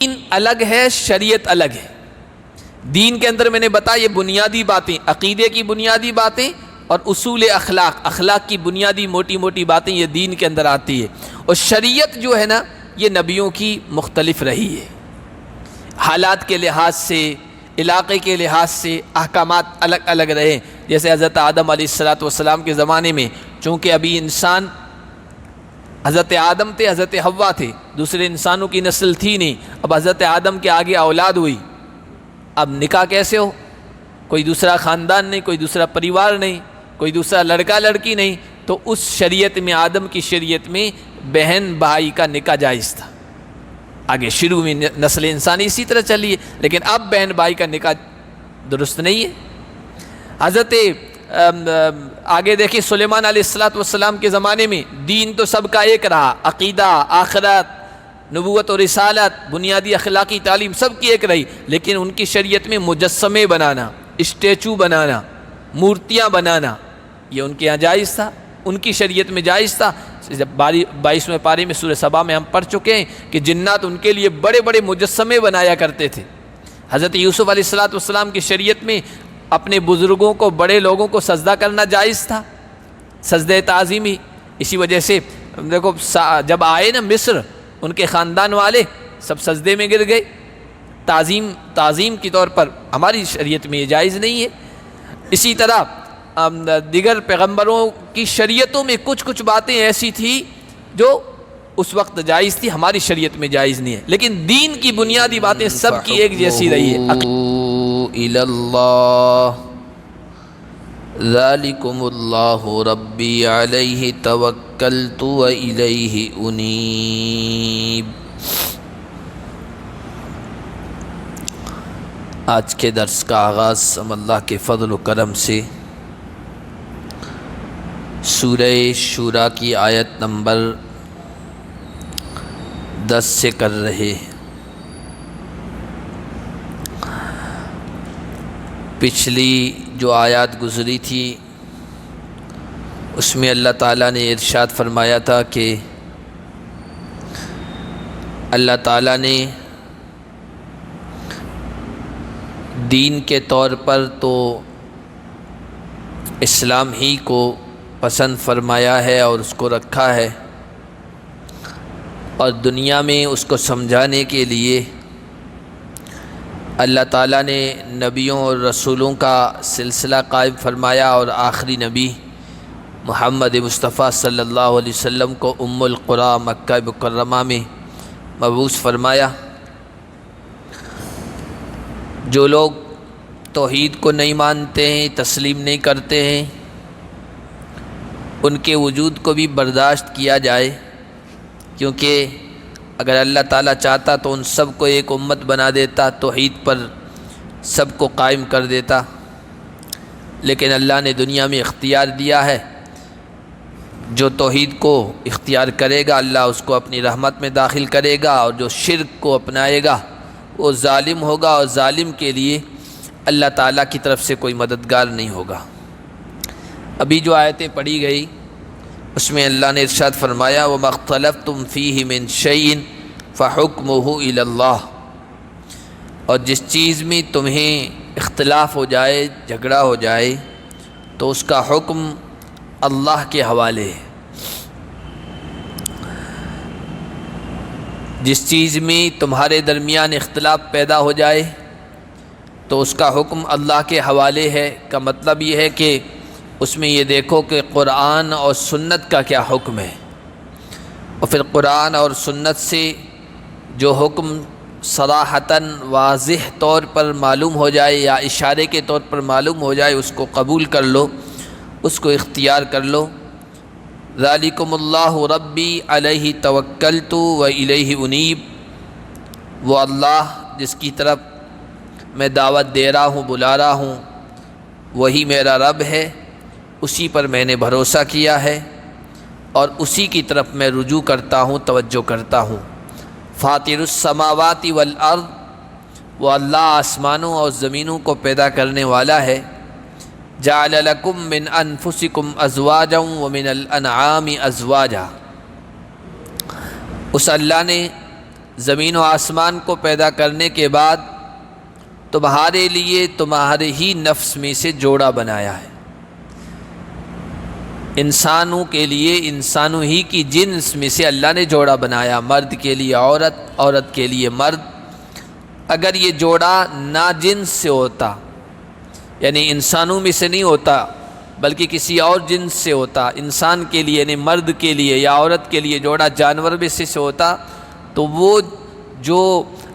دین الگ ہے، شریعت الگ ہے۔ دین کے اندر میں نے بتایا یہ بنیادی باتیں، عقیدے کی بنیادی باتیں اور اصول اخلاق کی بنیادی موٹی موٹی باتیں یہ دین کے اندر آتی ہے۔ اور شریعت جو ہے نا یہ نبیوں کی مختلف رہی ہے، حالات کے لحاظ سے، علاقے کے لحاظ سے احکامات الگ الگ رہے۔ جیسے حضرت آدم علیہ السلام کے زمانے میں چونکہ ابھی انسان حضرت آدم تھے، حضرت حوا تھے، دوسرے انسانوں کی نسل تھی نہیں، اب حضرت آدم کے آگے اولاد ہوئی، اب نکاح کیسے ہو؟ کوئی دوسرا خاندان نہیں، کوئی دوسرا پریوار نہیں، کوئی دوسرا لڑکا لڑکی نہیں، تو اس شریعت میں، آدم کی شریعت میں بہن بھائی کا نکاح جائز تھا۔ آگے شروع میں نسل انسانی اسی طرح چلی ہے، لیکن اب بہن بھائی کا نکاح درست نہیں ہے۔ حضرت آگے دیکھیں سلیمان علیہ السلام کے زمانے میں دین تو سب کا ایک رہا، عقیدہ، آخرت، نبوت اور رسالت، بنیادی اخلاقی تعلیم سب کی ایک رہی، لیکن ان کی شریعت میں مجسمے بنانا، اسٹیچو بنانا، مورتیاں بنانا یہ ان کے یہاں جائز تھا، ان کی شریعت میں جائز تھا۔ جب 22ویں پارے میں سورہ سبا میں ہم پڑھ چکے ہیں کہ جنات ان کے لیے بڑے بڑے مجسمے بنایا کرتے تھے۔ حضرت یوسف علیہ السلام کی شریعت میں اپنے بزرگوں کو، بڑے لوگوں کو سجدہ کرنا جائز تھا، سجدہ تعظیمی۔ اسی وجہ سے دیکھو جب آئے نا مصر، ان کے خاندان والے سب سجدے میں گر گئے، تعظیم کے طور پر۔ ہماری شریعت میں یہ جائز نہیں ہے۔ اسی طرح دیگر پیغمبروں کی شریعتوں میں کچھ باتیں ایسی تھیں جو اس وقت جائز تھی، ہماری شریعت میں جائز نہیں ہے، لیکن دین کی بنیادی باتیں سب کی ایک جیسی رہی ہے۔ إِلَى اللَّهِ ذَلِكُمُ اللَّهُ رَبِّي عَلَيْهِ تَوَكَّلْتُ وَإِلَيْهِ أُنِيبُ۔ آج کے درس کا آغاز ہم اللہ کے فضل و کرم سے سورہ شورا کی آیت نمبر 10 سے کر رہے ہیں۔ پچھلی جو آیات گزری تھی اس میں اللہ تعالیٰ نے ارشاد فرمایا تھا کہ اللہ تعالیٰ نے دین کے طور پر تو اسلام ہی کو پسند فرمایا ہے اور اس کو رکھا ہے، اور دنیا میں اس کو سمجھانے کے لیے اللہ تعالیٰ نے نبیوں اور رسولوں کا سلسلہ قائم فرمایا، اور آخری نبی محمد مصطفیٰ صلی اللہ علیہ وسلم کو ام القریٰ مکہ مکرمہ میں مبعوث فرمایا۔ جو لوگ توحید کو نہیں مانتے ہیں، تسلیم نہیں کرتے ہیں، ان کے وجود کو بھی برداشت کیا جائے، کیونکہ اگر اللہ تعالیٰ چاہتا تو ان سب کو ایک امت بنا دیتا، توحید پر سب کو قائم کر دیتا، لیکن اللہ نے دنیا میں اختیار دیا ہے۔ جو توحید کو اختیار کرے گا اللہ اس کو اپنی رحمت میں داخل کرے گا، اور جو شرک کو اپنائے گا وہ ظالم ہوگا، اور ظالم کے لیے اللہ تعالیٰ کی طرف سے کوئی مددگار نہیں ہوگا۔ ابھی جو آیتیں پڑھی گئی اس میں اللہ نے ارشاد فرمایا وَمَا اخْتَلَفْتُمْ فِيهِ مِنْ شَيْءٍ فَحُكْمُهُ إِلَى اللَّهِ، اور جس چیز میں تمہیں اختلاف ہو جائے، جھگڑا ہو جائے، تو اس کا حکم اللہ کے حوالے ہے۔ جس چیز میں تمہارے درمیان اختلاف پیدا ہو جائے تو اس کا حکم اللہ کے حوالے ہے، کا مطلب یہ ہے کہ اس میں یہ دیکھو کہ قرآن اور سنت کا کیا حکم ہے، اور پھر قرآن اور سنت سے جو حکم صراحتاً واضح طور پر معلوم ہو جائے یا اشارے کے طور پر معلوم ہو جائے اس کو قبول کر لو، اس کو اختیار کر لو۔ ذالکم اللہ ربی علیہ توکلت و الیہ انیب، وہ اللہ جس کی طرف میں دعوت دے رہا ہوں، بلا رہا ہوں، وہی میرا رب ہے، اسی پر میں نے بھروسہ کیا ہے اور اسی کی طرف میں رجوع کرتا ہوں، توجہ کرتا ہوں۔ فاطر السماوات والارض، وہ اللہ آسمانوں اور زمینوں کو پیدا کرنے والا ہے۔ جعل لکم من انفسکم ازواجا ومن الانعام ازواجا، اس اللہ نے زمین و آسمان کو پیدا کرنے کے بعد تمہارے لیے تمہارے ہی نفس میں سے جوڑا بنایا ہے۔ انسانوں کے لیے انسانوں ہی کی جنس میں سے اللہ نے جوڑا بنایا، مرد کے لیے عورت، عورت کے لیے مرد۔ اگر یہ جوڑا ناجنس سے ہوتا، یعنی انسانوں میں سے نہیں ہوتا بلکہ کسی اور جنس سے ہوتا، انسان کے لیے یعنی مرد کے لیے یا عورت کے لیے جوڑا جانور میں سے ہوتا، تو وہ جو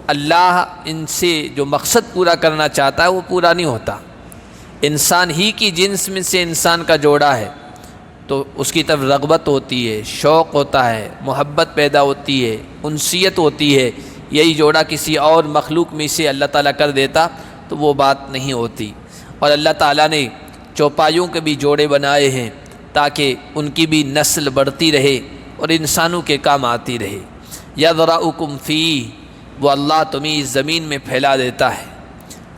اللہ ان سے جو مقصد پورا کرنا چاہتا ہے وہ پورا نہیں ہوتا۔ انسان ہی کی جنس میں سے انسان کا جوڑا ہے تو اس کی طرف رغبت ہوتی ہے، شوق ہوتا ہے، محبت پیدا ہوتی ہے، انسیت ہوتی ہے۔ یہی جوڑا کسی اور مخلوق میں سے اللہ تعالیٰ کر دیتا تو وہ بات نہیں ہوتی۔ اور اللہ تعالیٰ نے چوپایوں کے بھی جوڑے بنائے ہیں تاکہ ان کی بھی نسل بڑھتی رہے اور انسانوں کے کام آتی رہے۔ یذرؤکم فیہ، وہ اللہ تمہیں اس زمین میں پھیلا دیتا ہے۔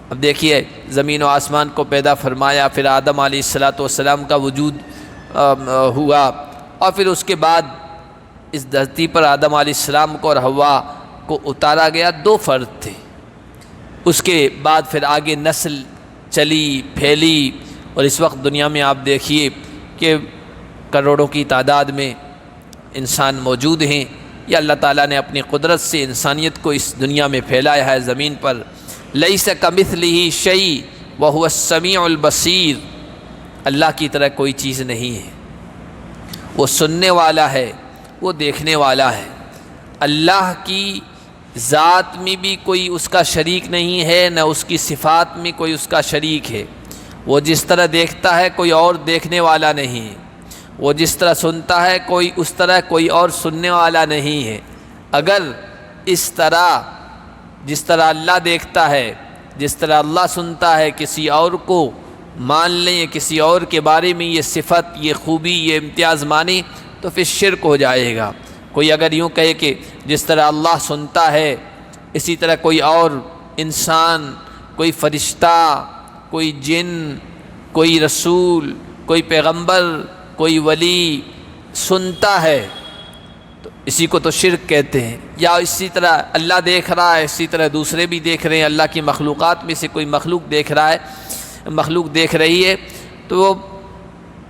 اب دیکھیے زمین و آسمان کو پیدا فرمایا، پھر آدم علیہ السلام کا وجود ہوا، اور پھر اس کے بعد اس دھرتی پر آدم علیہ السلام کو اور حوا کو اتارا گیا۔ 2 فرد تھے۔ اس کے بعد پھر آگے نسل چلی پھیلی، اور اس وقت دنیا میں آپ دیکھیے کہ کروڑوں کی تعداد میں انسان موجود ہیں۔ یہ اللہ تعالیٰ نے اپنی قدرت سے انسانیت کو اس دنیا میں پھیلایا ہے زمین پر۔ لیس کمثلہ شیء وہو السمیع البصیر، اللہ کی طرح کوئی چیز نہیں ہے، وہ سننے والا ہے، وہ دیکھنے والا ہے۔ اللہ کی ذات میں بھی کوئی اس کا شریک نہیں ہے، نہ اس کی صفات میں کوئی اس کا شریک ہے۔ وہ جس طرح دیکھتا ہے کوئی اور دیکھنے والا نہیں ہے، وہ جس طرح سنتا ہے کوئی اس طرح کوئی اور سننے والا نہیں ہے۔ اگر اس طرح جس طرح اللہ دیکھتا ہے، جس طرح اللہ سنتا ہے، کسی اور کو مان لیں، کسی اور کے بارے میں یہ صفت، یہ خوبی، یہ امتیاز مانیں تو پھر شرک ہو جائے گا۔ کوئی اگر یوں کہے کہ جس طرح اللہ سنتا ہے اسی طرح کوئی اور انسان، کوئی فرشتہ، کوئی جن، کوئی رسول، کوئی پیغمبر، کوئی ولی سنتا ہے تو اسی کو تو شرک کہتے ہیں۔ یا اسی طرح اللہ دیکھ رہا ہے، اسی طرح دوسرے بھی دیکھ رہے ہیں، اللہ کی مخلوقات میں سے کوئی مخلوق دیکھ رہا ہے، مخلوق دیکھ رہی ہے، تو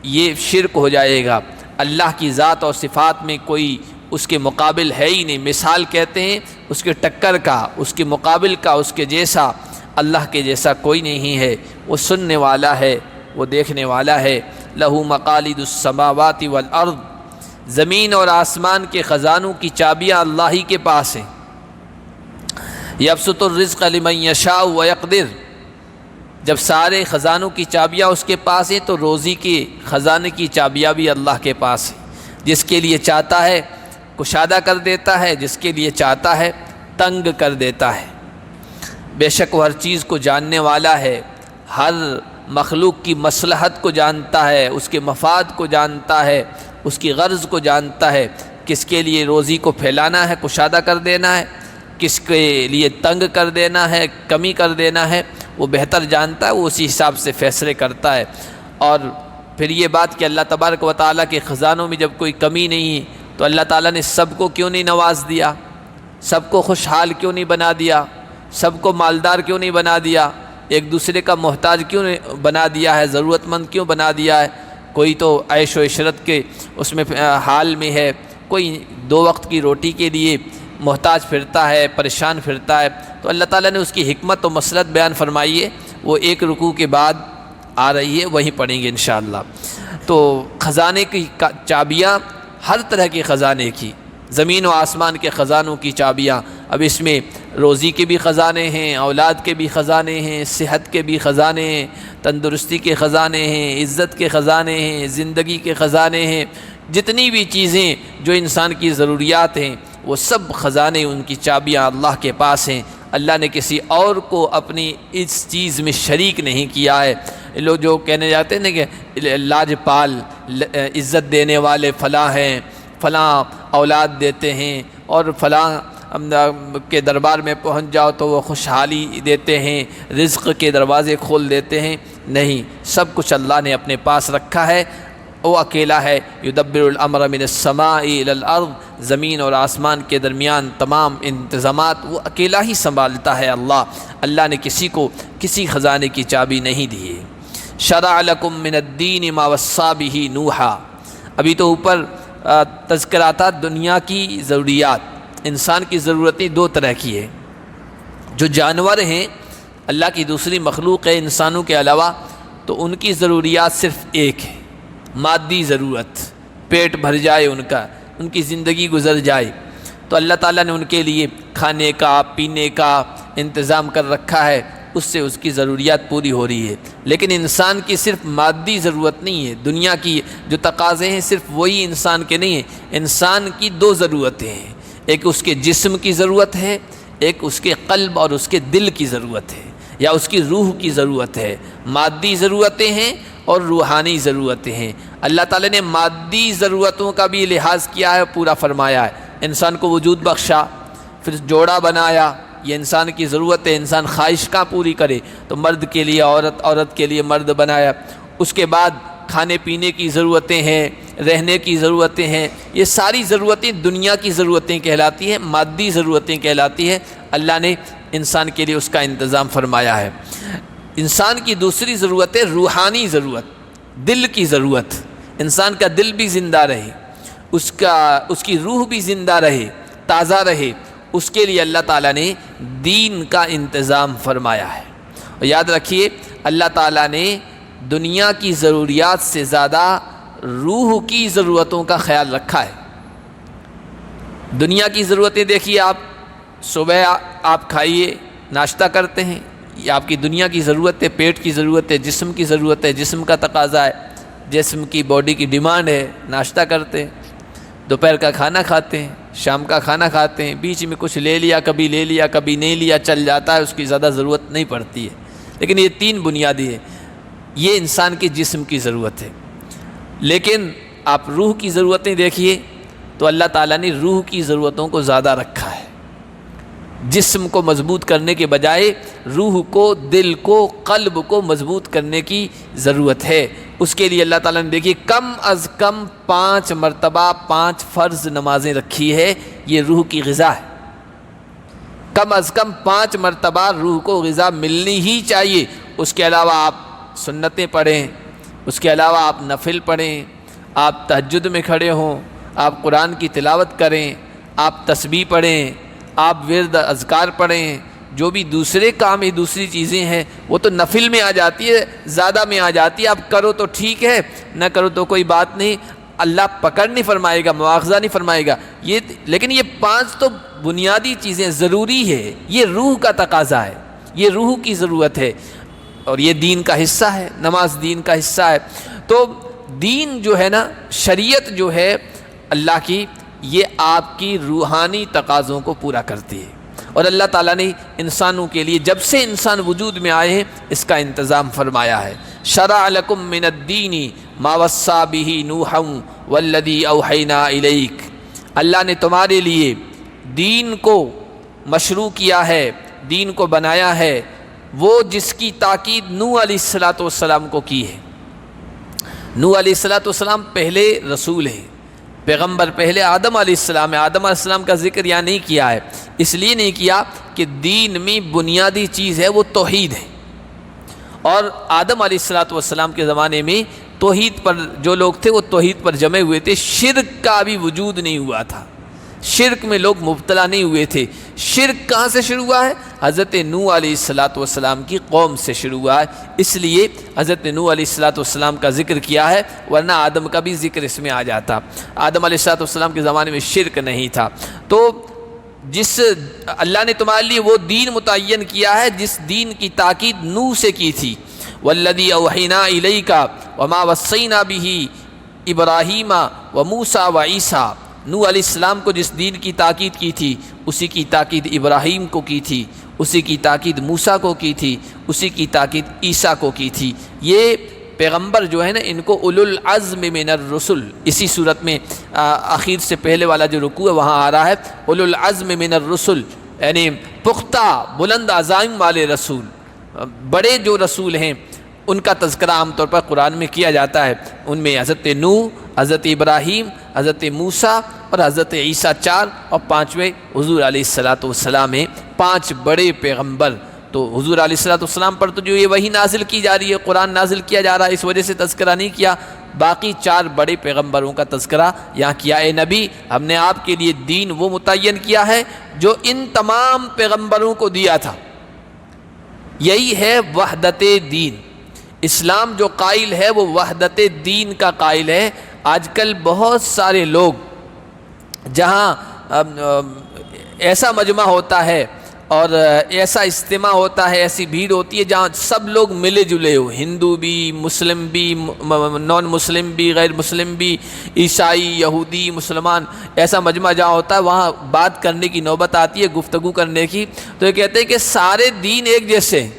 یہ شرک ہو جائے گا۔ اللہ کی ذات اور صفات میں کوئی اس کے مقابل ہے ہی نہیں۔ مثال کہتے ہیں اس کے ٹکر کا، اس کے مقابل کا، اس کے جیسا، اللہ کے جیسا کوئی نہیں ہے۔ وہ سننے والا ہے، وہ دیکھنے والا ہے۔ لہو مقالید السماوات والارض، زمین اور آسمان کے خزانوں کی چابیاں اللہ ہی کے پاس ہیں۔ یبسط الرزق لمن یشاء ویقدر، جب سارے خزانوں کی چابیاں اس کے پاس ہیں تو روزی کے خزانے کی چابیاں بھی اللہ کے پاس ہیں۔ جس کے لیے چاہتا ہے کشادہ کر دیتا ہے، جس کے لیے چاہتا ہے تنگ کر دیتا ہے۔ بے شک وہ ہر چیز کو جاننے والا ہے، ہر مخلوق کی مصلحت کو جانتا ہے، اس کے مفاد کو جانتا ہے، اس کی غرض کو جانتا ہے، کس کے لیے روزی کو پھیلانا ہے، کشادہ کر دینا ہے، کس کے لیے تنگ کر دینا ہے، کمی کر دینا ہے، وہ بہتر جانتا ہے، وہ اسی حساب سے فیصلے کرتا ہے۔ اور پھر یہ بات کہ اللہ تبارک و تعالیٰ کے خزانوں میں جب کوئی کمی نہیں ہے تو اللہ تعالیٰ نے سب کو کیوں نہیں نواز دیا، سب کو خوشحال کیوں نہیں بنا دیا، سب کو مالدار کیوں نہیں بنا دیا، ایک دوسرے کا محتاج کیوں نہیں بنا دیا ہے، ضرورت مند کیوں بنا دیا ہے؟ کوئی تو عیش و عشرت کے اس میں حال میں ہے، کوئی 2 وقت کی روٹی کے لیے محتاج پھرتا ہے، پریشان پھرتا ہے۔ تو اللہ تعالیٰ نے اس کی حکمت و مصلحت بیان فرمائی ہے، وہ ایک رکوع کے بعد آ رہی ہے، وہیں پڑھیں گے انشاءاللہ۔ تو خزانے کی چابیاں، ہر طرح کے خزانے کی، زمین و آسمان کے خزانوں کی چابیاں۔ اب اس میں روزی کے بھی خزانے ہیں، اولاد کے بھی خزانے ہیں، صحت کے بھی خزانے ہیں، تندرستی کے خزانے ہیں، عزت کے خزانے ہیں، زندگی کے خزانے ہیں، جتنی بھی چیزیں جو انسان کی ضروریات ہیں وہ سب خزانے، ان کی چابیاں اللہ کے پاس ہیں۔ اللہ نے کسی اور کو اپنی اس چیز میں شریک نہیں کیا ہے۔ لوگ جو کہنے جاتے ہیں نا کہ لاجپال، عزت دینے والے فلاں ہیں، فلاں اولاد دیتے ہیں، اور فلاں کے دربار میں پہنچ جاؤ تو وہ خوشحالی دیتے ہیں، رزق کے دروازے کھول دیتے ہیں۔ نہیں، سب کچھ اللہ نے اپنے پاس رکھا ہے، وہ اکیلا ہے، یدبر الامر من السماء الی الارض، زمین اور آسمان کے درمیان تمام انتظامات وہ اکیلا ہی سنبھالتا ہے اللہ نے کسی کو کسی خزانے کی چابی نہیں دی ہے۔ شرع لکم من الدین ما وصی بہ نوحا، ابھی تو اوپر تذکرہ تھا دنیا کی ضروریات۔ انسان کی ضرورتیں دو طرح کی ہیں، جو جانور ہیں اللہ کی دوسری مخلوق ہے انسانوں کے علاوہ، تو ان کی ضروریات صرف ایک ہے، مادی ضرورت، پیٹ بھر جائے ان کی زندگی گزر جائے، تو اللہ تعالیٰ نے ان کے لیے کھانے کا پینے کا انتظام کر رکھا ہے، اس سے اس کی ضروریات پوری ہو رہی ہے۔ لیکن انسان کی صرف مادی ضرورت نہیں ہے، دنیا کی جو تقاضے ہیں صرف وہی انسان کے نہیں ہیں، انسان کی دو ضرورتیں ہیں، ایک اس کے جسم کی ضرورت ہے، ایک اس کے قلب اور اس کے دل کی ضرورت ہے، یا اس کی روح کی ضرورت ہے۔ مادی ضرورتیں ہیں اور روحانی ضرورتیں ہیں۔ اللہ تعالیٰ نے مادی ضرورتوں کا بھی لحاظ کیا ہے، پورا فرمایا ہے، انسان کو وجود بخشا، پھر جوڑا بنایا، یہ انسان کی ضرورت ہے، انسان خواہش کا پوری کرے، تو مرد کے لیے عورت، عورت کے لیے مرد بنایا۔ اس کے بعد کھانے پینے کی ضرورتیں ہیں، رہنے کی ضرورتیں ہیں، یہ ساری ضرورتیں دنیا کی ضرورتیں کہلاتی ہیں، مادی ضرورتیں کہلاتی ہیں۔ اللہ نے انسان کے لیے اس کا انتظام فرمایا ہے۔ انسان کی دوسری ضرورت ہے روحانی ضرورت، دل کی ضرورت، انسان کا دل بھی زندہ رہے، اس کی روح بھی زندہ رہے، تازہ رہے، اس کے لیے اللہ تعالیٰ نے دین کا انتظام فرمایا ہے۔ اور یاد رکھیے اللہ تعالیٰ نے دنیا کی ضروریات سے زیادہ روح کی ضرورتوں کا خیال رکھا ہے۔ دنیا کی ضرورتیں دیکھیے، آپ صبح آپ کھائیے، ناشتہ کرتے ہیں، یہ آپ کی دنیا کی ضرورت ہے، پیٹ کی ضرورت ہے، جسم کی ضرورت ہے، جسم کا تقاضا ہے، جسم کی باڈی کی ڈیمانڈ ہے، ناشتہ کرتے ہیں، دوپہر کا کھانا کھاتے ہیں، شام کا کھانا کھاتے ہیں، بیچ میں کچھ لے لیا کبھی نہیں لیا، چل جاتا ہے، اس کی زیادہ ضرورت نہیں پڑتی ہے۔ لیکن یہ تین بنیادی ہے، یہ انسان کے جسم کی ضرورت ہے۔ لیکن آپ روح کی ضرورتیں دیکھیے تو اللہ تعالیٰ نے روح کی ضرورتوں کو زیادہ رکھا ہے۔ جسم کو مضبوط کرنے کے بجائے روح کو، دل کو، قلب کو مضبوط کرنے کی ضرورت ہے۔ اس کے لیے اللہ تعالیٰ نے دیکھیے کم از کم 5 مرتبہ 5 فرض نمازیں رکھی ہے، یہ روح کی غذا ہے۔ کم از کم 5 مرتبہ روح کو غذا ملنی ہی چاہیے۔ اس کے علاوہ آپ سنتیں پڑھیں، اس کے علاوہ آپ نفل پڑھیں، آپ تہجد میں کھڑے ہوں، آپ قرآن کی تلاوت کریں، آپ تسبیح پڑھیں، آپ ورد اذکار پڑھیں، جو بھی دوسرے کام ہیں، دوسری چیزیں ہیں، وہ تو نفل میں آ جاتی ہے، زیادہ میں آ جاتی ہے۔ آپ کرو تو ٹھیک ہے، نہ کرو تو کوئی بات نہیں، اللہ پکڑ نہیں فرمائے گا، مواخذہ نہیں فرمائے گا۔ لیکن یہ 5 تو بنیادی چیزیں ضروری ہے، یہ روح کا تقاضا ہے، یہ روح کی ضرورت ہے، اور یہ دین کا حصہ ہے، نماز دین کا حصہ ہے۔ تو دین جو ہے نا، شریعت جو ہے اللہ کی، یہ آپ کی روحانی تقاضوں کو پورا کرتی ہے۔ اور اللہ تعالیٰ نے انسانوں کے لیے جب سے انسان وجود میں آئے ہیں اس کا انتظام فرمایا ہے۔ شرع لکم من الدین ما وصی بہ نوحا والذی اوحینا الیک، اللہ نے تمہارے لیے دین کو مشروع کیا ہے، دین کو بنایا ہے، وہ جس کی تاکید نوح علیہ السلام کو کی ہے۔ نوح علیہ السلام پہلے رسول ہیں، پیغمبر پہلے آدم علیہ السلام ہے۔ آدم علیہ السلام کا ذکر یہاں نہیں کیا ہے، اس لیے نہیں کیا کہ دین میں بنیادی چیز ہے وہ توحید ہے، اور آدم علیہ السلام کے زمانے میں توحید پر جو لوگ تھے وہ توحید پر جمے ہوئے تھے، شرک کا بھی وجود نہیں ہوا تھا، شرک میں لوگ مبتلا نہیں ہوئے تھے۔ شرک کہاں سے شروع ہوا ہے؟ حضرت نوح علیہ السلام کی قوم سے شروع ہوا ہے، اس لیے حضرت نوح علیہ السلام کا ذکر کیا ہے، ورنہ آدم کا بھی ذکر اس میں آ جاتا۔ آدم علیہ السلام کے زمانے میں شرک نہیں تھا۔ تو جس اللہ نے تمہارے لیے وہ دین متعین کیا ہے جس دین کی تاکید نوح سے کی تھی، والذی اوحینا الیک وما وصینا بہ ابراہیم وموسیٰ وعیسیٰ، نوح علیہ السلام کو جس دین کی تاکید کی تھی اسی کی تاکید ابراہیم کو کی تھی، اسی کی تاکید موسیٰ کو کی تھی، اسی کی تاکید عیسیٰ کو کی تھی۔ یہ پیغمبر جو ہے نا، ان کو اولو العزم من الرسل، اسی صورت میں آخر سے پہلے والا جو رکوع ہے وہاں آ رہا ہے اولو العزم من الرسل، یعنی پختہ بلند عزائم والے رسول، بڑے جو رسول ہیں ان کا تذکرہ عام طور پر قرآن میں کیا جاتا ہے۔ ان میں حضرت نوح، حضرت ابراہیم، حضرت موسیٰ اور حضرت عیسیٰ 4 اور 5ویں حضور علیہ السلام ہیں۔ 5 بڑے پیغمبر۔ تو حضور علیہ السلام پر تو جو یہ وحی نازل کی جا رہی ہے، قرآن نازل کیا جا رہا ہے، اس وجہ سے تذکرہ نہیں کیا۔ باقی 4 بڑے پیغمبروں کا تذکرہ یہاں کیا۔ اے نبی، ہم نے آپ کے لیے دین وہ متعین کیا ہے جو ان تمام پیغمبروں کو دیا تھا۔ یہی ہے وحدت دین۔ اسلام جو قائل ہے وہ وحدت دین کا قائل ہے۔ آج کل بہت سارے لوگ جہاں ایسا مجمع ہوتا ہے اور ایسا اجتماع ہوتا ہے، ایسی بھیڑ ہوتی ہے جہاں سب لوگ ملے جلے ہو، ہندو بھی، مسلم بھی، نان مسلم بھی، غیر مسلم بھی، عیسائی، یہودی، مسلمان، ایسا مجمع جہاں ہوتا ہے وہاں بات کرنے کی نوبت آتی ہے، گفتگو کرنے کی، تو یہ کہتے ہیں کہ سارے دین ایک جیسے ہیں،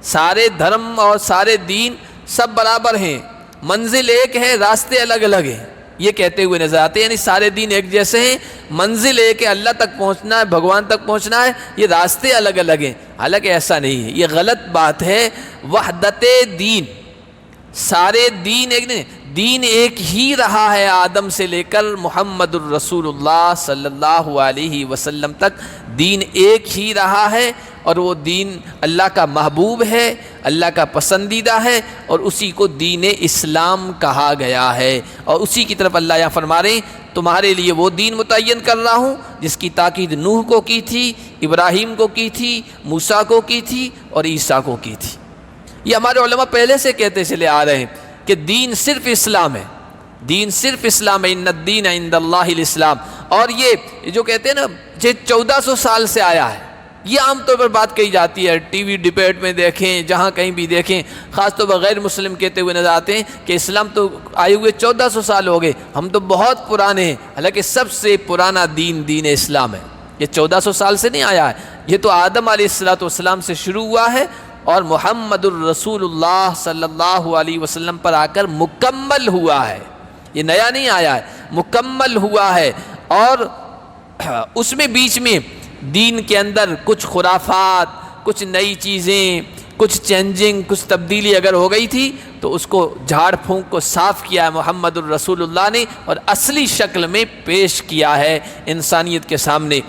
سارے دھرم اور سارے دین سب برابر ہیں، منزل ایک ہے، راستے الگ الگ ہیں، یہ کہتے ہوئے نظر آتے ہیں۔ یعنی سارے دین ایک جیسے ہیں، منزل ایک ہے، اللہ تک پہنچنا ہے، بھگوان تک پہنچنا ہے، یہ راستے الگ الگ ہیں۔ حالانکہ ایسا نہیں ہے، یہ غلط بات ہے۔ وحدت دین، سارے دین ایک نہیں، دین ایک ہی رہا ہے آدم سے لے کر محمد الرسول اللہ صلی اللہ علیہ وسلم تک، دین ایک ہی رہا ہے، اور وہ دین اللہ کا محبوب ہے، اللہ کا پسندیدہ ہے، اور اسی کو دین اسلام کہا گیا ہے۔ اور اسی کی طرف اللہ یہاں فرما رہے ہیں تمہارے لیے وہ دین متعین کر رہا ہوں جس کی تاکید نوح کو کی تھی، ابراہیم کو کی تھی، موسیٰ کو کی تھی اور عیسیٰ کو کی تھی۔ یہ ہمارے علماء پہلے سے کہتے چلے آ رہے ہیں کہ دین صرف اسلام ہے، دین صرف اسلام ہے، ان الدین عند اللہ الاسلام۔ اور یہ جو کہتے ہیں نا یہ 1400 سال سے آیا ہے، یہ عام طور پر بات کہی جاتی ہے، ٹی وی ڈیبیٹ میں دیکھیں، جہاں کہیں بھی دیکھیں، خاص طور پر غیر مسلم کہتے ہوئے نظر آتے ہیں کہ اسلام تو آئے ہوئے 1400 سال ہو گئے، ہم تو بہت پرانے ہیں۔ حالانکہ سب سے پرانا دین دین اسلام ہے، یہ 1400 سال سے نہیں آیا ہے، یہ تو آدم علیہ السلام سے شروع ہوا ہے اور محمد الرسول اللہ صلی اللہ علیہ وسلم پر آ کر مکمل ہوا ہے، یہ نیا نہیں آیا ہے، مکمل ہوا ہے۔ اور اس میں بیچ میں دین کے اندر کچھ خرافات، کچھ نئی چیزیں، کچھ چینجنگ، کچھ تبدیلی اگر ہو گئی تھی تو اس کو جھاڑ پھونک کو صاف کیا ہے محمد الرسول اللہ نے، اور اصلی شکل میں پیش کیا ہے انسانیت کے سامنے۔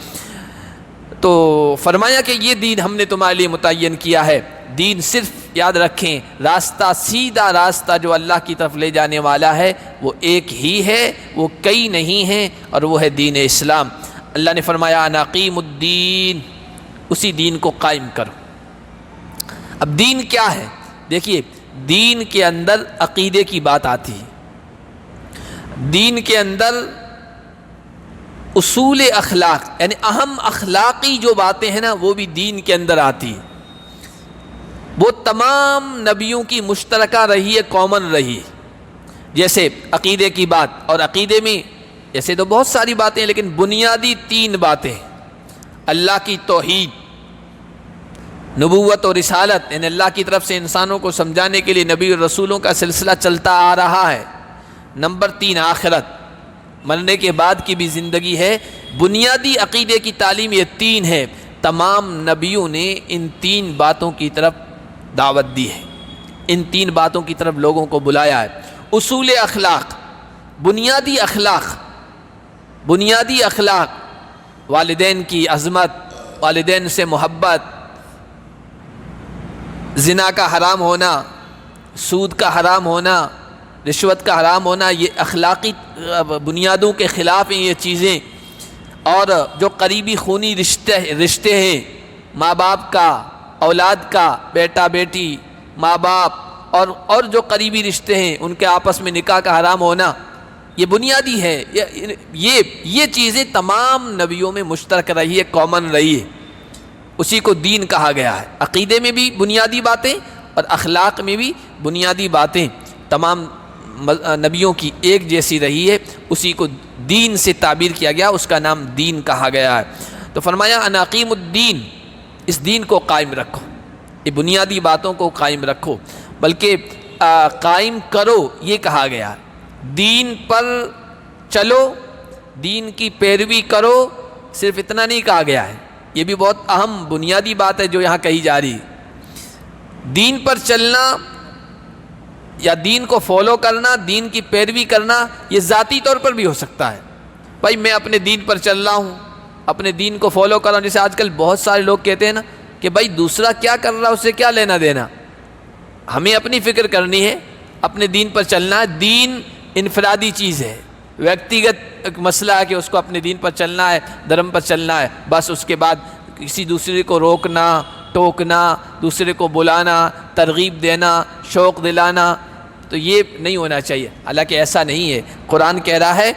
تو فرمایا کہ یہ دین ہم نے تمہارے لیے متعین کیا ہے۔ دین صرف یاد رکھیں راستہ، سیدھا راستہ جو اللہ کی طرف لے جانے والا ہے وہ ایک ہی ہے، وہ کئی نہیں ہیں، اور وہ ہے دین اسلام۔ اللہ نے فرمایا ان اقیموا الدین، اسی دین کو قائم کرو۔ اب دین کیا ہے؟ دیکھیے دین کے اندر عقیدے کی بات آتی ہے، دین کے اندر اصول اخلاق یعنی اہم اخلاقی جو باتیں ہیں نا وہ بھی دین کے اندر آتی ہیں، وہ تمام نبیوں کی مشترکہ رہی ہے، کامن رہی ہے۔ جیسے عقیدے کی بات، اور عقیدے میں ایسے تو بہت ساری باتیں ہیں لیکن بنیادی 3 باتیں، اللہ کی توحید، نبوت اور رسالت، یعنی اللہ کی طرف سے انسانوں کو سمجھانے کے لیے نبی اور رسولوں کا سلسلہ چلتا آ رہا ہے۔ نمبر 3 آخرت، مرنے کے بعد کی بھی زندگی ہے۔ بنیادی عقیدے کی تعلیم یہ 3 ہے۔ تمام نبیوں نے ان 3 باتوں کی طرف دعوت دی ہے، ان 3 باتوں کی طرف لوگوں کو بلایا ہے۔ اصول اخلاق، بنیادی اخلاق، بنیادی اخلاق، والدین کی عظمت، والدین سے محبت، زنا کا حرام ہونا، سود کا حرام ہونا، رشوت کا حرام ہونا، یہ اخلاقی بنیادوں کے خلاف ہیں یہ چیزیں۔ اور جو قریبی خونی رشتے ہیں، ماں باپ کا، اولاد کا، بیٹا بیٹی، ماں باپ اور جو قریبی رشتے ہیں ان کے آپس میں نکاح کا حرام ہونا، یہ بنیادی ہے۔ یہ چیزیں تمام نبیوں میں مشترک رہی ہے، کامن رہی ہے، اسی کو دین کہا گیا ہے۔ عقیدے میں بھی بنیادی باتیں اور اخلاق میں بھی بنیادی باتیں تمام نبیوں کی ایک جیسی رہی ہے، اسی کو دین سے تعبیر کیا گیا، اس کا نام دین کہا گیا ہے۔ تو فرمایا ان اقیموا الدین، اس دین کو قائم رکھو، یہ بنیادی باتوں کو قائم رکھو، بلکہ قائم کرو یہ کہا گیا۔ دین پر چلو، دین کی پیروی کرو، صرف اتنا نہیں کہا گیا ہے، یہ بھی بہت اہم بنیادی بات ہے جو یہاں کہی جا رہی ہے۔ دین پر چلنا یا دین کو فالو کرنا، دین کی پیروی کرنا، یہ ذاتی طور پر بھی ہو سکتا ہے۔ بھائی میں اپنے دین پر چل رہا ہوں، اپنے دین کو فالو کر رہا ہوں، جیسے آج کل بہت سارے لوگ کہتے ہیں نا کہ بھائی دوسرا کیا کر رہا ہے اس سے کیا لینا دینا، ہمیں اپنی فکر کرنی ہے، اپنے دین پر چلنا ہے۔ دین انفرادی چیز ہے، ویکتیگت ایک مسئلہ ہے کہ اس کو اپنے دین پر چلنا ہے، دھرم پر چلنا ہے، بس اس کے بعد کسی دوسرے کو روکنا، ٹوکنا، دوسرے کو بلانا، ترغیب دینا، شوق دلانا، تو یہ نہیں ہونا چاہیے۔ حالانکہ ایسا نہیں ہے، قرآن کہہ رہا ہے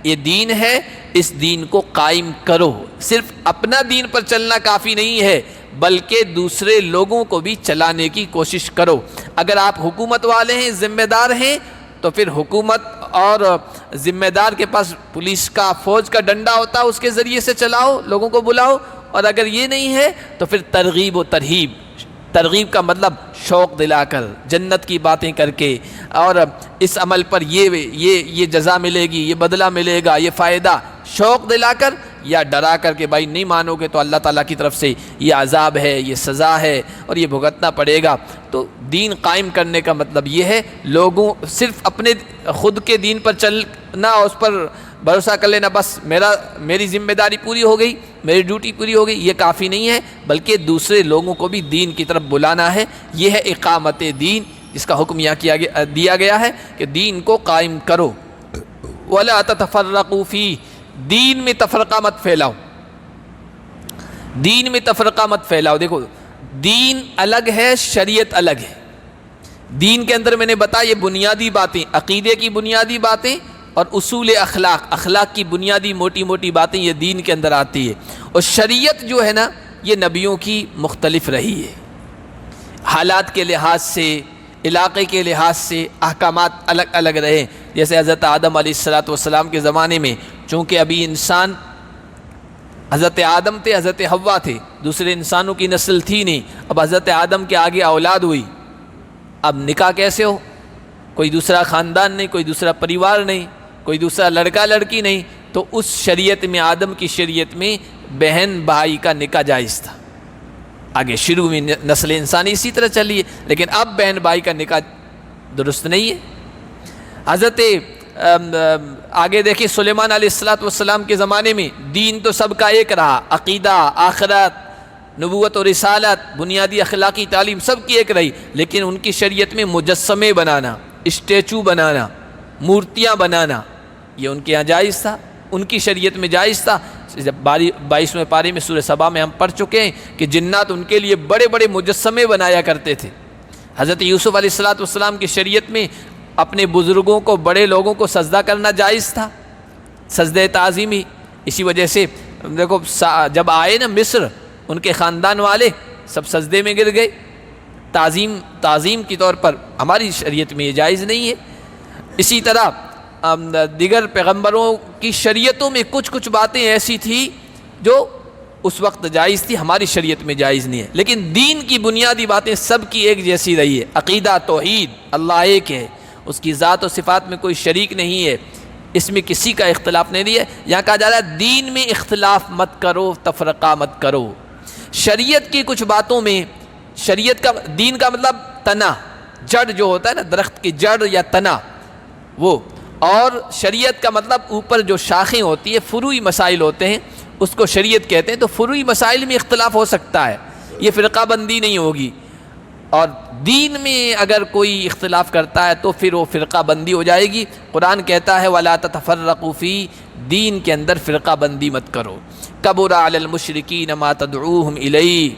یہ دین ہے، اس دین کو قائم کرو۔ صرف اپنا دین پر چلنا کافی نہیں ہے، بلکہ دوسرے لوگوں کو بھی چلانے کی کوشش کرو۔ اگر آپ حکومت والے ہیں، ذمہ دار ہیں، تو پھر حکومت اور ذمہ دار کے پاس پولیس کا، فوج کا ڈنڈا ہوتا ہے، اس کے ذریعے سے چلاؤ، لوگوں کو بلاؤ۔ اور اگر یہ نہیں ہے تو پھر ترغیب و ترہیب، ترغیب کا مطلب شوق دلا کر، جنت کی باتیں کر کے، اور اس عمل پر یہ جزا ملے گی، یہ بدلہ ملے گا، یہ فائدہ، شوق دلا کر یا ڈرا کر کہ بھائی نہیں مانو گے تو اللہ تعالیٰ کی طرف سے یہ عذاب ہے، یہ سزا ہے اور یہ بھگتنا پڑے گا۔ تو دین قائم کرنے کا مطلب یہ ہے لوگوں صرف اپنے خود کے دین پر چلنا، اس پر بھروسہ کر لینا، بس میری ذمہ داری پوری ہو گئی، میری ڈیوٹی پوری ہو گئی، یہ کافی نہیں ہے، بلکہ دوسرے لوگوں کو بھی دین کی طرف بلانا ہے۔ یہ ہے اقامت دین، جس کا حکم یہاں دیا گیا ہے کہ دین کو قائم کرو۔ وَلَا تَتَفَرَّقُوا فِيهِ، دین میں تفرقہ مت پھیلاؤ، دین میں تفرقہ مت پھیلاؤ۔ دیکھو دین الگ ہے، شریعت الگ ہے۔ دین کے اندر میں نے بتایا یہ بنیادی باتیں، عقیدے کی بنیادی باتیں اور اصول اخلاق کی بنیادی موٹی موٹی باتیں یہ دین کے اندر آتی ہے۔ اور شریعت جو ہے نا یہ نبیوں کی مختلف رہی ہے، حالات کے لحاظ سے، علاقے کے لحاظ سے احکامات الگ الگ رہے۔ جیسے حضرت آدم علیہ السلام کے زمانے میں چونکہ ابھی انسان، حضرت آدم تھے، حضرت حوا تھے، دوسرے انسانوں کی نسل تھی نہیں، اب حضرت آدم کے آگے اولاد ہوئی، اب نکاح کیسے ہو؟ کوئی دوسرا خاندان نہیں، کوئی دوسرا پریوار نہیں، کوئی دوسرا لڑکا لڑکی نہیں، تو اس شریعت میں، آدم کی شریعت میں بہن بھائی کا نکاح جائز تھا۔ آگے شروع میں نسل انسانی اسی طرح چلی ہے، لیکن اب بہن بھائی کا نکاح درست نہیں ہے۔ حضرت آگے دیکھیں سلیمان علیہ السلام کے زمانے میں دین تو سب کا ایک رہا، عقیدہ، آخرت، نبوت و رسالت، بنیادی اخلاقی تعلیم سب کی ایک رہی، لیکن ان کی شریعت میں مجسمے بنانا، اسٹیچو بنانا، مورتیاں بنانا یہ ان کے یہاں جائز تھا، ان کی شریعت میں جائز تھا۔ جب 22ویں پارے میں سورہ سبا میں ہم پڑھ چکے ہیں کہ جنات ان کے لیے بڑے بڑے مجسمے بنایا کرتے تھے۔ حضرت یوسف علیہ السلام کی شریعت میں اپنے بزرگوں کو، بڑے لوگوں کو سجدہ کرنا جائز تھا، سجدہ تعظیمی۔ اسی وجہ سے دیکھو جب آئے نا مصر، ان کے خاندان والے سب سجدے میں گر گئے، تعظیم کے طور پر۔ ہماری شریعت میں یہ جائز نہیں ہے۔ اسی طرح دیگر پیغمبروں کی شریعتوں میں کچھ باتیں ایسی تھیں جو اس وقت جائز تھی، ہماری شریعت میں جائز نہیں ہے، لیکن دین کی بنیادی باتیں سب کی ایک جیسی رہی ہے۔ عقیدہ، توحید، اللہ ایک ہے، اس کی ذات و صفات میں کوئی شریک نہیں ہے، اس میں کسی کا اختلاف نہیں ہے۔ یہاں کہا جا رہا ہے دین میں اختلاف مت کرو، تفرقہ مت کرو۔ شریعت کی کچھ باتوں میں، دین کا مطلب تنا، جڑ جو ہوتا ہے نا، درخت کی جڑ یا تنا وہ، اور شریعت کا مطلب اوپر جو شاخیں ہوتی ہے، فروعی مسائل ہوتے ہیں، اس کو شریعت کہتے ہیں۔ تو فروعی مسائل میں اختلاف ہو سکتا ہے، یہ فرقہ بندی نہیں ہوگی، اور دین میں اگر کوئی اختلاف کرتا ہے تو پھر وہ فرقہ بندی ہو جائے گی۔ قرآن کہتا ہے وَلَا تَتَفَرَّقُوا فِيهِ، دین کے اندر فرقہ بندی مت کرو۔ كَبُرَ عَلَى الْمُشْرِكِينَ مَا تَدْعُوهُمْ إِلَيْهِ،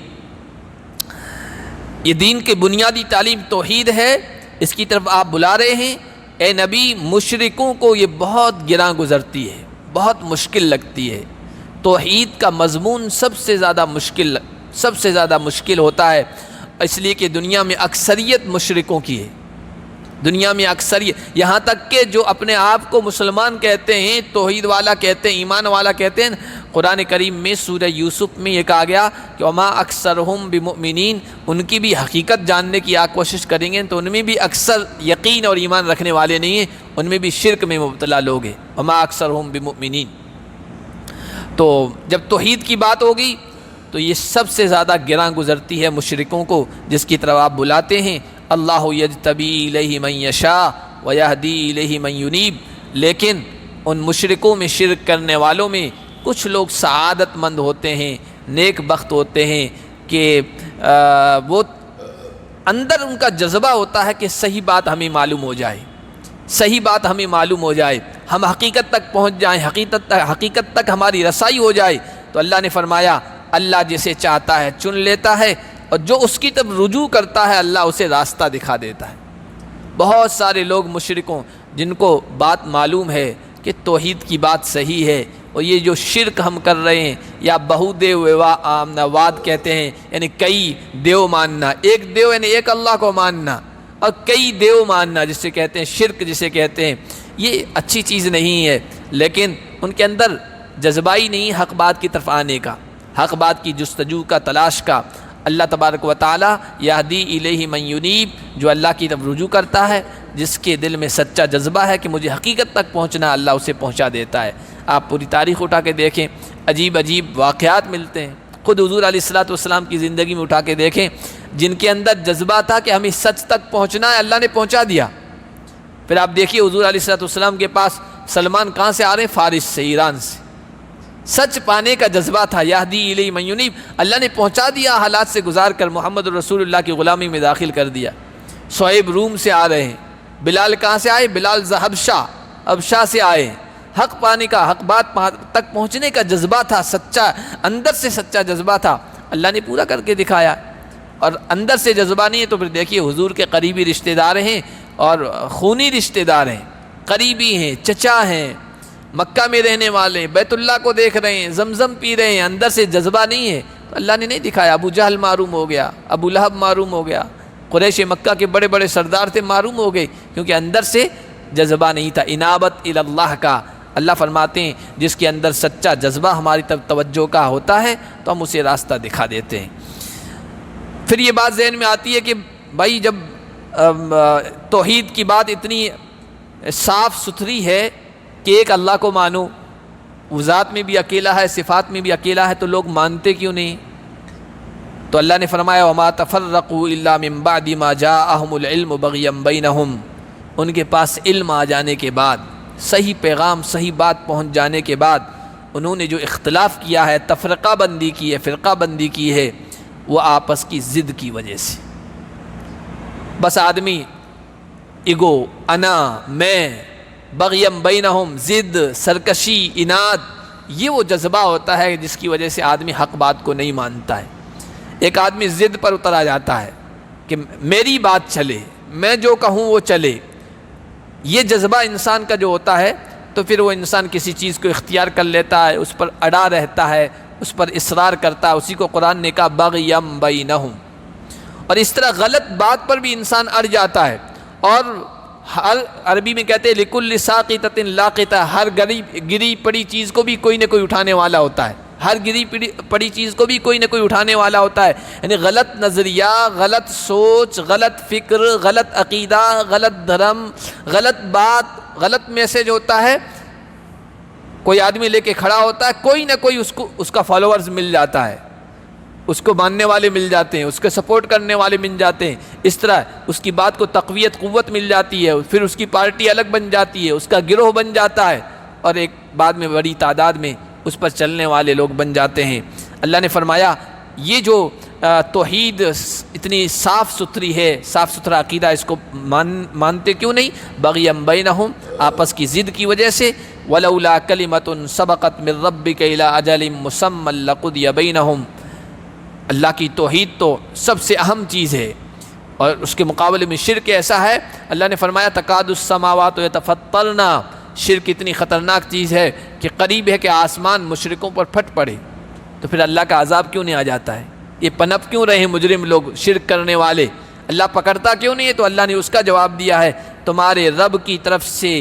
یہ دین کی بنیادی تعلیم توحید ہے، اس کی طرف آپ بلا رہے ہیں۔ اے نبی، مشرکوں کو یہ بہت گراں گزرتی ہے، بہت مشکل لگتی ہے۔ توحید کا مضمون سب سے زیادہ مشکل ہوتا ہے، اس لیے کہ دنیا میں اکثریت مشرکوں کی ہے، دنیا میں اکثریت، یہاں تک کہ جو اپنے آپ کو مسلمان کہتے ہیں، توحید والا کہتے ہیں، ایمان والا کہتے ہیں، قرآن کریم میں سورہ یوسف میں یہ کہا گیا کہ وما اکثرہم بمؤمنین، ان کی بھی حقیقت جاننے کی آپ کوشش کریں گے تو ان میں بھی اکثر یقین اور ایمان رکھنے والے نہیں ہیں، ان میں بھی شرک میں مبتلا لوگ ہیں۔ وما اکثرہم بمؤمنین، تو جب توحید کی بات ہوگی تو یہ سب سے زیادہ گراں گزرتی ہے مشرکوں کو، جس کی طرف آپ بلاتے ہیں۔ اللہ یجتبی الیہ من یشاء ویہدی الیہ من ینیب، لیکن ان مشرکوں میں شرک کرنے والوں میں کچھ لوگ سعادت مند ہوتے ہیں، نیک بخت ہوتے ہیں کہ وہ اندر ان کا جذبہ ہوتا ہے کہ صحیح بات ہمیں معلوم ہو جائے، صحیح بات ہمیں معلوم ہو جائے، ہم حقیقت تک پہنچ جائیں، حقیقت تک ہماری رسائی ہو جائے۔ تو اللہ نے فرمایا اللہ جسے چاہتا ہے چن لیتا ہے، اور جو اس کی طرف رجوع کرتا ہے اللہ اسے راستہ دکھا دیتا ہے۔ بہت سارے لوگ مشرکوں جن کو بات معلوم ہے کہ توحید کی بات صحیح ہے، اور یہ جو شرک ہم کر رہے ہیں یا بہو دیو واد کہتے ہیں، یعنی کئی دیو ماننا، ایک دیو یعنی ایک اللہ کو ماننا، اور کئی دیو ماننا جسے کہتے ہیں شرک جسے کہتے ہیں، یہ اچھی چیز نہیں ہے، لیکن ان کے اندر جذبہ ہی نہیں حق بات کی طرف آنے کا، حق بات کی جستجو کا، تلاش کا۔ اللہ تبارک و تعالی یہدی الیہ من ینیب، جو اللہ کی طرف رجوع کرتا ہے، جس کے دل میں سچا جذبہ ہے کہ مجھے حقیقت تک پہنچنا، اللہ اسے پہنچا دیتا ہے۔ آپ پوری تاریخ اٹھا کے دیکھیں، عجیب عجیب واقعات ملتے ہیں، خود حضور علیہ الصلوۃ والسلام کی زندگی میں اٹھا کے دیکھیں، جن کے اندر جذبہ تھا کہ ہمیں سچ تک پہنچنا ہے، اللہ نے پہنچا دیا۔ پھر آپ دیکھیے حضور علیہ الصلوۃ والسلام کے پاس سلمان کہاں سے آ رہے ہیں؟ فارس سے، ایران سے۔ سچ پانے کا جذبہ تھا، یہدی الیہ من ینیب، اللہ نے پہنچا دیا، حالات سے گزار کر محمد رسول اللہ کی غلامی میں داخل کر دیا۔ صہیب روم سے آ رہے ہیں، بلال کہاں سے آئے؟ بلال حبشہ سے آئے ہیں۔ حق پانے کا، حق بات تک پہنچنے کا جذبہ تھا، سچا اندر سے سچا جذبہ تھا، اللہ نے پورا کر کے دکھایا۔ اور اندر سے جذبہ نہیں ہے تو پھر دیکھیے حضور کے قریبی رشتہ دار ہیں اور خونی رشتہ دار ہیں، قریبی ہیں، چچا ہیں، مکہ میں رہنے والے، بیت اللہ کو دیکھ رہے ہیں، زمزم پی رہے ہیں، اندر سے جذبہ نہیں ہے تو اللہ نے نہیں دکھایا۔ ابو جہل معروم ہو گیا، ابو لہب معروم ہو گیا، قریش مکہ کے بڑے بڑے سردار تھے، معروم ہو گئے، کیونکہ اندر سے جذبہ نہیں تھا، انابت الی اللہ کا۔ اللہ فرماتے ہیں جس کے اندر سچا جذبہ ہماری طرف توجہ کا ہوتا ہے تو ہم اسے راستہ دکھا دیتے ہیں۔ پھر یہ بات ذہن میں آتی ہے کہ بھائی جب توحید کی بات اتنی صاف ستھری ہے کہ ایک اللہ کو مانو، وہ ذات میں بھی اکیلا ہے، صفات میں بھی اکیلا ہے، تو لوگ مانتے کیوں نہیں؟ تو اللہ نے فرمایا وما تفرقوا الا من بعد ما جاءهم العلم بغيا بينهم، ان کے پاس علم آ جانے کے بعد، صحیح پیغام صحیح بات پہنچ جانے کے بعد انہوں نے جو اختلاف کیا ہے، تفرقہ بندی کی ہے، فرقہ بندی کی ہے، وہ آپس کی ضد کی وجہ سے۔ بس آدمی ایگو، انا، میں، بغیم بینہم، ضد، سرکشی، اناد، یہ وہ جذبہ ہوتا ہے جس کی وجہ سے آدمی حق بات کو نہیں مانتا ہے۔ ایک آدمی ضد پر اتر آ جاتا ہے کہ میری بات چلے، میں جو کہوں وہ چلے، یہ جذبہ انسان کا جو ہوتا ہے تو پھر وہ انسان کسی چیز کو اختیار کر لیتا ہے، اس پر اڑا رہتا ہے، اس پر اصرار کرتا ہے، اسی کو قرآن نے کہا بغیم بینہم۔ اور اس طرح غلط بات پر بھی انسان اڑ جاتا ہے، اور ہر عربی میں کہتے ہیں لکل ساقطۃ لاقطہ، ہر گری پڑی چیز کو بھی کوئی نہ کوئی اٹھانے والا ہوتا ہے، ہر گری پڑی چیز کو بھی کوئی نہ کوئی اٹھانے والا ہوتا ہے۔ یعنی غلط نظریہ، غلط سوچ، غلط فکر، غلط عقیدہ، غلط دھرم، غلط بات، غلط میسج ہوتا ہے، کوئی آدمی لے کے کھڑا ہوتا ہے، کوئی نہ کوئی اس کا فالوورز مل جاتا ہے، اس کو ماننے والے مل جاتے ہیں، اس کے سپورٹ کرنے والے مل جاتے ہیں، اس طرح اس کی بات کو تقویت، قوت مل جاتی ہے، پھر اس کی پارٹی الگ بن جاتی ہے، اس کا گروہ بن جاتا ہے، اور ایک بعد میں بڑی تعداد میں اس پر چلنے والے لوگ بن جاتے ہیں۔ اللہ نے فرمایا یہ جو توحید اتنی صاف ستھری ہے، صاف ستھرا عقیدہ، اس کو مانتے کیوں نہیں؟ بغیم بینہم، آپس کی ضد کی وجہ سے۔ ولولا کلمۃ سبقت من ربک الی اجل مسمى لقضی بینہم، اللہ کی توحید تو سب سے اہم چیز ہے، اور اس کے مقابلے میں شرک ایسا ہے، اللہ نے فرمایا تکاد السماوات یتفطرن، شرک اتنی خطرناک چیز ہے کہ قریب ہے کہ آسمان مشرکوں پر پھٹ پڑے، تو پھر اللہ کا عذاب کیوں نہیں آ جاتا ہے؟ یہ پنپ کیوں رہے مجرم لوگ، شرک کرنے والے؟ اللہ پکڑتا کیوں نہیں ہے؟ تو اللہ نے اس کا جواب دیا ہے، تمہارے رب کی طرف سے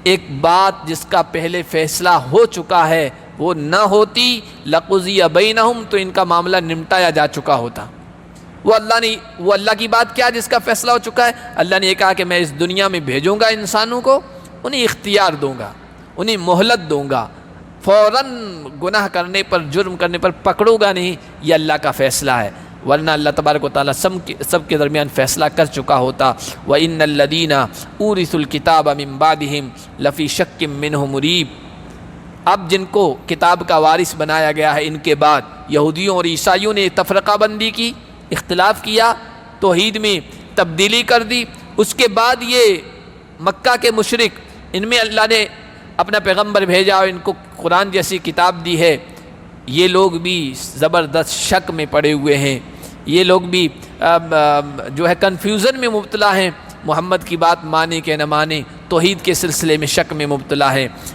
ایک بات جس کا پہلے فیصلہ ہو چکا ہے، وہ نہ ہوتی لقضی بینہم، تو ان کا معاملہ نمٹایا جا چکا ہوتا۔ وہ اللہ کی بات کیا جس کا فیصلہ ہو چکا ہے؟ اللہ نے یہ کہا کہ میں اس دنیا میں بھیجوں گا انسانوں کو، انہیں اختیار دوں گا، انہیں مہلت دوں گا، فوراً گناہ کرنے پر، جرم کرنے پر پکڑوں گا نہیں، یہ اللہ کا فیصلہ ہے۔ ورنہ اللہ تبارک و تعالیٰ سب کے درمیان فیصلہ کر چکا ہوتا۔ وَإِنَّ الَّذِينَ أُورِثُوا الْكِتَابَ مِن بَعْدِهِمْ لَفِي شَكٍّ مِّنْهُ مُرِيبٍ۔ اب جن کو کتاب کا وارث بنایا گیا ہے، ان کے بعد یہودیوں اور عیسائیوں نے تفرقہ بندی کی، اختلاف کیا، توحید میں تبدیلی کر دی۔ اس کے بعد یہ مکہ کے مشرک، ان میں اللہ نے اپنا پیغمبر بھیجا اور ان کو قرآن جیسی کتاب دی ہے، یہ لوگ بھی زبردست شک میں پڑے ہوئے ہیں، یہ لوگ بھی جو ہے کنفیوژن میں مبتلا ہیں، محمد کی بات مانے کہ نہ مانے، توحید کے سلسلے میں شک میں مبتلا ہے۔